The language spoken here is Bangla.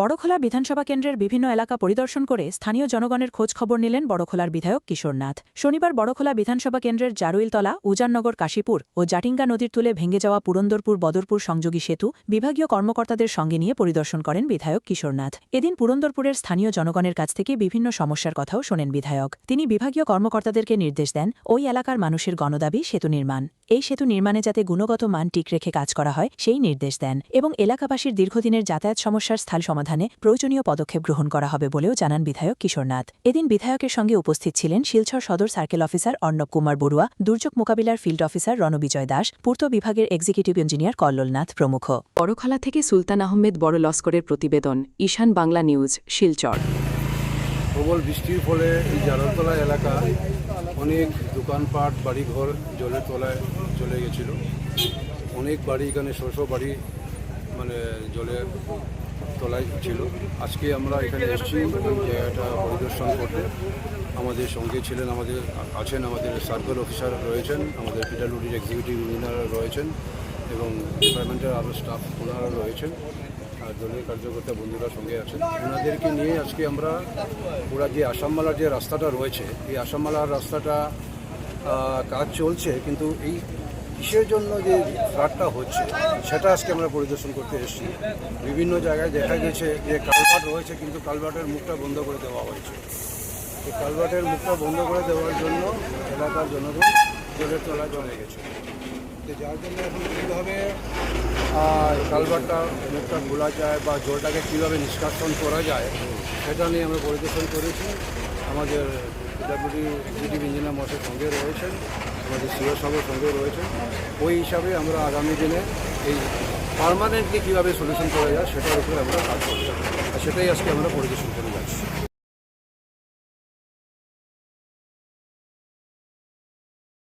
বড়খোলা বিধানসভা কেন্দ্রের বিভিন্ন এলাকা পরিদর্শন করে স্থানীয় জনগণের খোঁজ খবর নিলেন বড়খোলার বিধায়ক কিশোর নাথ। শনিবার বড়খোলা বিধানসভা কেন্দ্রের জারুইলতলা, উজাননগর, কাশীপুর ও জাটিঙ্গা নদীর তুলে ভেঙে যাওয়া পুরন্দরপুর বদরপুর সংযোগী সেতু বিভাগীয় কর্মকর্তাদের সঙ্গে নিয়ে পরিদর্শন করেন বিধায়ক কিশোর নাথ। এদিন পুরন্দরপুরের স্থানীয় জনগণের কাছ থেকে বিভিন্ন সমস্যার কথাও শোনেন বিধায়ক। তিনি বিভাগীয় কর্মকর্তাদেরকে নির্দেশ দেন ওই এলাকার মানুষের গণদাবি সেতু নির্মাণ। এই সেতু নির্মাণে যাতে গুণগত মান ঠিক রেখে কাজ করা হয় সেই নির্দেশ দেন এবং এলাকাবাসীর দীর্ঘদিনের যাতায়াত সমস্যার স্থল সমাধানে প্রয়োজনীয় পদক্ষেপ গ্রহণ করা হবে বলেও জানান বিধায়ক কিশোর নাথ। এদিন বিধায়কের সঙ্গে উপস্থিত ছিলেন শিলচর সদর সার্কেল অফিসার অর্ণব কুমার বড়ুয়া, দুর্যোগ মোকাবিলার ফিল্ড অফিসার রণবিজয় দাস, পূর্ত বিভাগের এক্সিকিউটিভ ইঞ্জিনিয়ার কল্লোল নাথ প্রমুখ। বড়খলা থেকে সুলতান আহমেদ বড় লস্করের প্রতিবেদন, ঈশান বাংলা নিউজ, শিলচর। প্রবল বৃষ্টির ফলে এই জারুইলতলা এলাকা অনেক দোকানপাট, বাড়িঘর জলের তলায় চলে গেছিল। অনেক বাড়ি, এখানে শো বাড়ি মানে জলের তলায় ছিল। আজকে আমরা এখানে এসেছি এই জায়গাটা পরিদর্শন করতে। আমাদের সঙ্গে ছিলেন, আছেন আমাদের সার্কেল অফিসার রয়েছেন, আমাদের পিডাব্লিউডির এক্সিকিউটিভ ইঞ্জিনিয়ার রয়েছেন এবং ডিপার্টমেন্টের আরও স্টাফ ওনারা রয়েছেন, আর দলীয় কার্যকর্তা বন্ধুরা সঙ্গে আছেন। ওনাদেরকে নিয়ে আজকে আমরা পুরা যে আসামমালার যে রাস্তাটা রয়েছে, এই আসামমালার রাস্তাটা কাজ চলছে, কিন্তু এই কিসের জন্য যে ফ্লাডটা হচ্ছে সেটা আজকে আমরা পরিদর্শন করতে এসেছি। বিভিন্ন জায়গায় দেখা গেছে যে কালভার্ট রয়েছে, কিন্তু কালভার্টের মুখটা বন্ধ করে দেওয়া হয়েছে। এই কালভার্টের মুখটা বন্ধ করে দেওয়ার জন্য এলাকার জনগণ জলের তলায় চলে গেছে। যার জন্য এখন কীভাবে কালভার্টটা মুখটা খোলা যায় বা জলটাকে কীভাবে নিষ্কাশন করা যায় সেটা নিয়ে আমরা পরিদর্শন করেছি। আমাদের পিডাব্লিউডি এক্সিকিউটিভ ইঞ্জিনিয়ার মশাইয়ের সঙ্গে রয়েছেন, আমাদের সিও সাহেবের সঙ্গে রয়েছেন। ওই হিসাবে আমরা আগামী দিনে এই পার্মানেন্টলি কীভাবে সলিউশন করা যায় সেটার উপরে আমরা কাজ করছি, আর সেটাই আজকে আমরা পরিদর্শন করি।